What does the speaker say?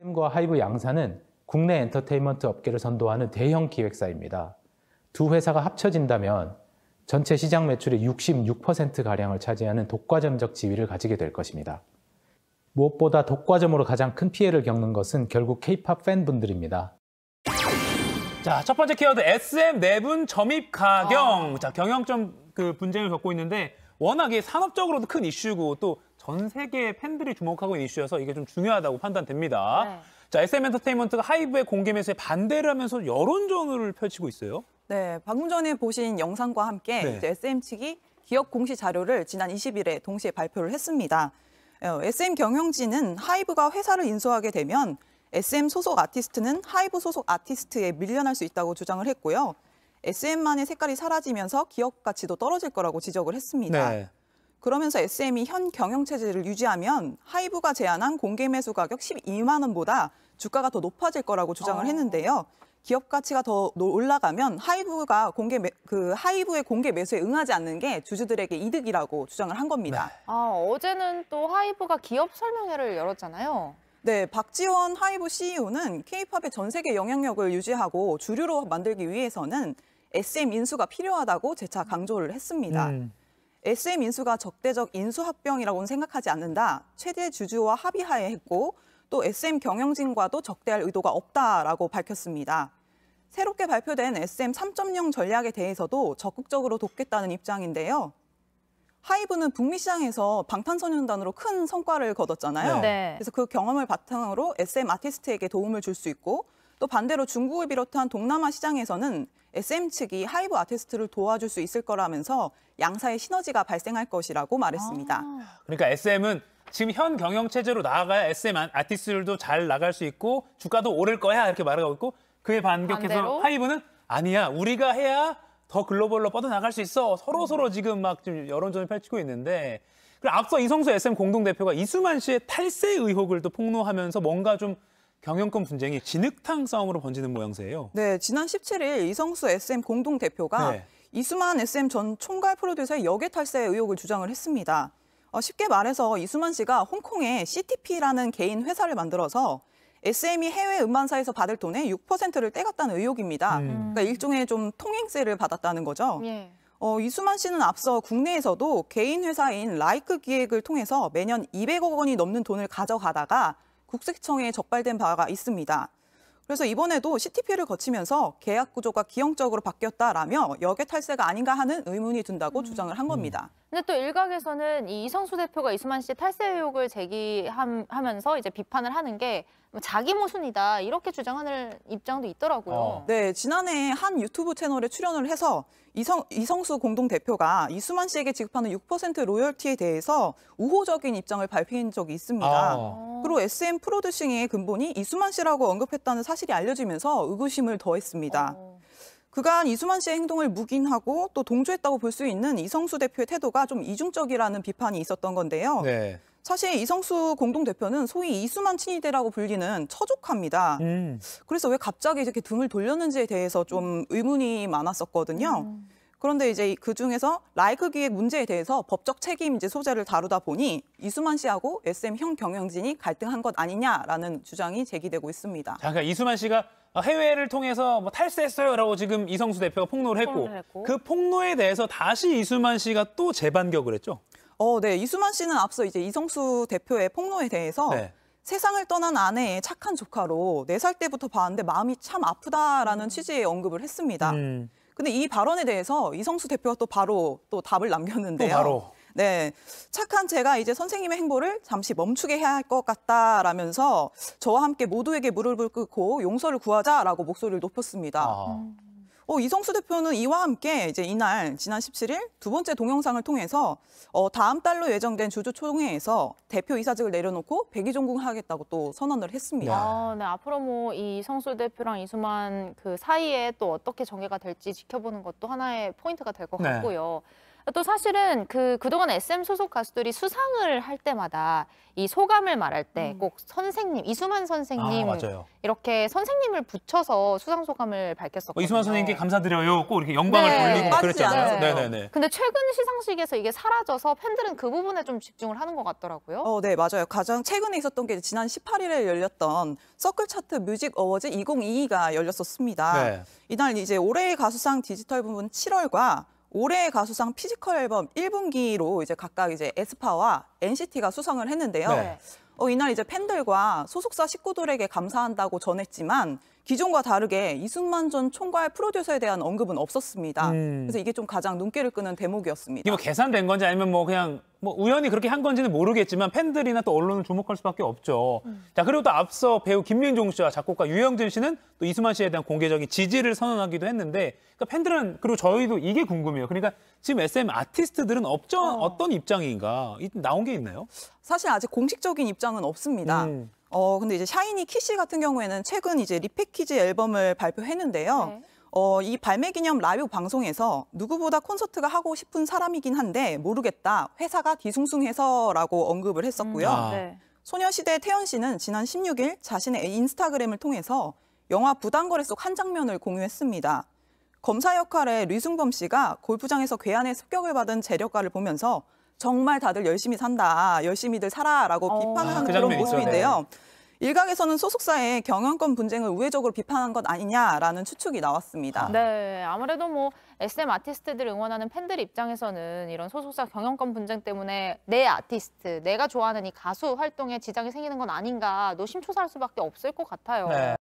SM과 하이브 양사는 국내 엔터테인먼트 업계를 선도하는 대형 기획사입니다. 두 회사가 합쳐진다면 전체 시장 매출의 66%가량을 차지하는 독과점적 지위를 가지게 될 것입니다. 무엇보다 독과점으로 가장 큰 피해를 겪는 것은 결국 K-팝 팬분들입니다. 자, 첫 번째 키워드 SM 내분 점입 가경. 자, 경영점 분쟁을 겪고 있는데 워낙에 산업적으로도 큰 이슈고 또 전 세계 팬들이 주목하고 있는 이슈여서 이게 좀 중요하다고 판단됩니다. 네. 자, SM 엔터테인먼트가 하이브의 공개 매수에 반대를 하면서 여론전을 펼치고 있어요. 네, 방금 전에 보신 영상과 함께 네. 이제 SM 측이 기업 공시 자료를 지난 20일에 동시에 발표를 했습니다. SM 경영진은 하이브가 회사를 인수하게 되면 SM 소속 아티스트는 하이브 소속 아티스트에 밀려날 수 있다고 주장을 했고요. SM만의 색깔이 사라지면서 기업 가치도 떨어질 거라고 지적을 했습니다. 네. 그러면서 SM이 현 경영 체제를 유지하면 하이브가 제안한 공개 매수 가격 12만 원보다 주가가 더 높아질 거라고 주장을 했는데요. 기업 가치가 더 올라가면 하이브의 공개 매수에 응하지 않는 게 주주들에게 이득이라고 주장을 한 겁니다. 네. 어제는 또 하이브가 기업 설명회를 열었잖아요. 네, 박지원 하이브 CEO는 K-팝의 전 세계 영향력을 유지하고 주류로 만들기 위해서는 SM 인수가 필요하다고 재차 강조를 했습니다. SM 인수가 적대적 인수합병이라고는 생각하지 않는다. 최대 주주와 합의하에 했고 또 SM 경영진과도 적대할 의도가 없다라고 밝혔습니다. 새롭게 발표된 SM 3.0 전략에 대해서도 적극적으로 돕겠다는 입장인데요. 하이브는 북미 시장에서 방탄소년단으로 큰 성과를 거뒀잖아요. 네. 그래서 그 경험을 바탕으로 SM 아티스트에게 도움을 줄 수 있고 또 반대로 중국을 비롯한 동남아 시장에서는 SM 측이 하이브 아티스트를 도와줄 수 있을 거라면서 양사의 시너지가 발생할 것이라고 말했습니다. 그러니까 SM은 지금 현 경영 체제로 나아가야 SM 아티스트들도 잘 나갈 수 있고 주가도 오를 거야 이렇게 말하고 있고 그에 반격해서 반대로? 하이브는 아니야 우리가 해야 더 글로벌로 뻗어나갈 수 있어. 서로 지금 막 좀 여론전을 펼치고 있는데 그리고 앞서 이성수 SM 공동대표가 이수만 씨의 탈세 의혹을 또 폭로하면서 뭔가 좀 경영권 분쟁이 진흙탕 싸움으로 번지는 모양새예요. 네, 지난 17일 이성수 SM 공동대표가 네. 이수만 SM 전 총괄 프로듀서의 역외 탈세 의혹을 주장을 했습니다. 쉽게 말해서 이수만 씨가 홍콩에 CTP라는 개인 회사를 만들어서 SM이 해외 음반사에서 받을 돈의 6%를 떼갔다는 의혹입니다. 그러니까 일종의 좀 통행세를 받았다는 거죠. 예. 이수만 씨는 앞서 국내에서도 개인 회사인 라이크 기획을 통해서 매년 200억 원이 넘는 돈을 가져가다가 국세청에 적발된 바가 있습니다. 그래서 이번에도 CTP를 거치면서 계약 구조가 기형적으로 바뀌었다라며 역외 탈세가 아닌가 하는 의문이 든다고 주장을 한 겁니다. 근데 또 일각에서는 이 이성수 대표가 이수만 씨의 탈세 의혹을 제기하면서 이제 비판을 하는 게 자기 모순이다 이렇게 주장하는 입장도 있더라고요. 네, 지난해 한 유튜브 채널에 출연을 해서 이성수 공동대표가 이수만 씨에게 지급하는 6% 로열티에 대해서 우호적인 입장을 발표한 적이 있습니다. 그리고 SM 프로듀싱의 근본이 이수만 씨라고 언급했다는 사실이 알려지면서 의구심을 더했습니다. 그간 이수만 씨의 행동을 묵인하고 또 동조했다고 볼 수 있는 이성수 대표의 태도가 좀 이중적이라는 비판이 있었던 건데요. 네. 사실 이성수 공동대표는 소위 이수만 친이대라고 불리는 처족합니다. 그래서 왜 갑자기 이렇게 등을 돌렸는지에 대해서 좀 의문이 많았었거든요. 그런데 이제 그중에서 라이크 기획 문제에 대해서 법적 책임 이제 소재를 다루다 보니 이수만 씨하고 SM 형 경영진이 갈등한 것 아니냐라는 주장이 제기되고 있습니다. 자, 그러니까 이수만 씨가 해외를 통해서 뭐 탈세했어요라고 지금 이성수 대표가 폭로를 했고 그 폭로에 대해서 다시 이수만 씨가 또 재반격을 했죠. 네, 이수만 씨는 앞서 이제 이성수 대표의 폭로에 대해서 네. 세상을 떠난 아내의 착한 조카로 4살 때부터 봤는데 마음이 참 아프다라는 취지의 언급을 했습니다. 근데 이 발언에 대해서 이성수 대표가 또 바로 또 답을 남겼는데요. 또 바로. 네, 착한 제가 이제 선생님의 행보를 잠시 멈추게 해야 할 것 같다라면서 저와 함께 모두에게 무릎을 꿇고 용서를 구하자라고 목소리를 높였습니다. 이성수 대표는 이와 함께 이제 이날 지난 17일 두 번째 동영상을 통해서 다음 달로 예정된 주주총회에서 대표 이사직을 내려놓고 백의종군하겠다고 또 선언을 했습니다. 네, 앞으로 뭐 이성수 대표랑 이수만 그 사이에 또 어떻게 전개가 될지 지켜보는 것도 하나의 포인트가 될 것 같고요. 또 사실은 그동안 SM 소속 가수들이 수상을 할 때마다 이 소감을 말할 때 꼭 선생님, 이수만 선생님 맞아요. 이렇게 선생님을 붙여서 수상 소감을 밝혔었거든요. 이수만 선생님께 감사드려요. 꼭 이렇게 영광을 네. 돌리고 막 그랬지 빠지지 않아요? 않았어요. 네네네. 근데 최근 시상식에서 이게 사라져서 팬들은 그 부분에 좀 집중을 하는 것 같더라고요. 네, 맞아요. 가장 최근에 있었던 게 지난 18일에 열렸던 서클 차트 뮤직 어워즈 2022가 열렸었습니다. 네. 이날 이제 올해의 가수상 디지털 부분 7월과 올해의 가수상 피지컬 앨범 1분기로 이제 각각 이제 에스파와 NCT가 수상을 했는데요. 네. 이날 이제 팬들과 소속사 식구들에게 감사한다고 전했지만 기존과 다르게 이순만 전 총괄 프로듀서에 대한 언급은 없었습니다. 그래서 이게 좀 가장 눈길을 끄는 대목이었습니다. 이게 뭐 계산된 건지 아니면 뭐 그냥 뭐 우연히 그렇게 한 건지는 모르겠지만 팬들이나 또 언론은 주목할 수밖에 없죠. 자, 그리고 또 앞서 배우 김민종 씨와 작곡가 유영진 씨는 또 이수만 씨에 대한 공개적인 지지를 선언하기도 했는데, 그러니까 팬들은, 그리고 저희도 이게 궁금해요. 그러니까 지금 SM 아티스트들은 어떤 입장인가 나온 게 있나요? 사실 아직 공식적인 입장은 없습니다. 근데 이제 샤이니 키씨 같은 경우에는 최근 이제 리패키지 앨범을 발표했는데요. 네. 이 발매 기념 라이브 방송에서 누구보다 콘서트가 하고 싶은 사람이긴 한데 모르겠다. 회사가 뒤숭숭해서라고 언급을 했었고요. 아. 소녀시대 태연 씨는 지난 16일 자신의 인스타그램을 통해서 영화 부당거래 속 한 장면을 공유했습니다. 검사 역할의 류승범 씨가 골프장에서 괴한의 습격을 받은 재력가를 보면서 정말 다들 열심히 산다, 열심히들 살아라고 비판을 하는 그 그런 장면 있죠. 모습인데요. 일각에서는 소속사의 경영권 분쟁을 우회적으로 비판한 것 아니냐라는 추측이 나왔습니다. 네, 아무래도 뭐 SM 아티스트들 응원하는 팬들 입장에서는 이런 소속사 경영권 분쟁 때문에 내 아티스트, 내가 좋아하는 이 가수 활동에 지장이 생기는 건 아닌가 노심초사할 수밖에 없을 것 같아요. 네.